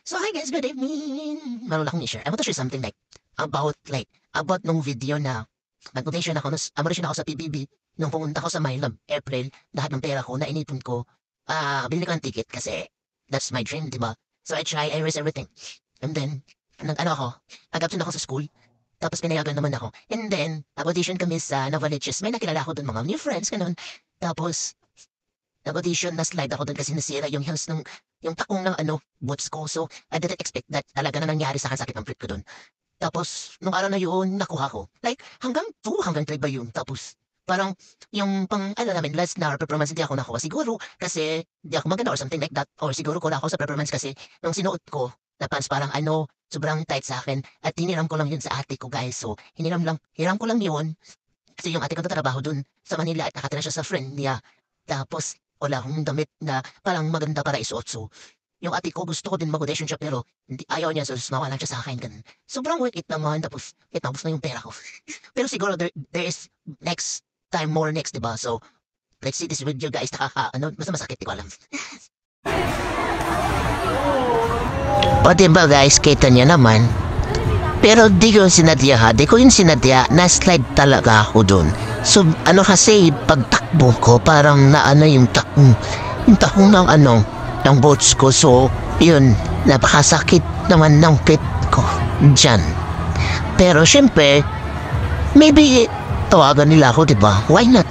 So hi guys, good evening. Meron akong i-share. I want to share something about nung video na nag-audition ako sa PBB nung pumunta ko sa Mylab, April. Lahat ng pera ko na inipon ko, binili ko ng ticket kasi that's my dream, di ba? So I risk everything. And then, nag-absent ako sa school. Tapos pinayagan naman ako. And then, nag-audition kami sa Novaliches. May nakilala ko dun, mga new friends, ganun. Tapos, nag-audition, na-slide ako dun kasi nasira yung heels yung takong ng boots ko. So, I didn't expect that talaga na nangyari sa akin, sakit ng prit ko dun. Tapos, nung araw na yun, nakuha ko. Like, hanggang 2, hanggang 3 ba yun? Tapos, parang, yung last na performance, hindi ako nakuha. Siguro, kasi, hindi ako maganda or something like that. Or siguro ko ako sa performance kasi, nung sinuot ko, na pants parang sobrang tight sa akin. At hiniram ko lang yun sa ate ko, guys. So, hiram ko lang yun. Kasi yung ate ko tatrabaho dun sa Manila at nakatira siya sa friend niya. Tapos, wala akong damit na parang maganda para isuot. So, yung ate ko gusto ko din mag-audition siya pero ayaw niya, so sumawa lang siya sa akin. Ganun. Sobrang worth it naman. Tapos, tapos na yung pera ko. Pero siguro there is next time more next, diba? So, let's see this video guys. Basta masakit, di ko alam. O diba guys, kita niya naman. Pero di ko sinadya ha, di ko yun sinadya, na-slide talaga ako dun. So, kasi, pagtakbo ko, parang yung takong ng boats ko. So, yun, napakasakit naman ng pit ko dyan. Pero, syempre, maybe, tawagan nila ako, diba? Why not?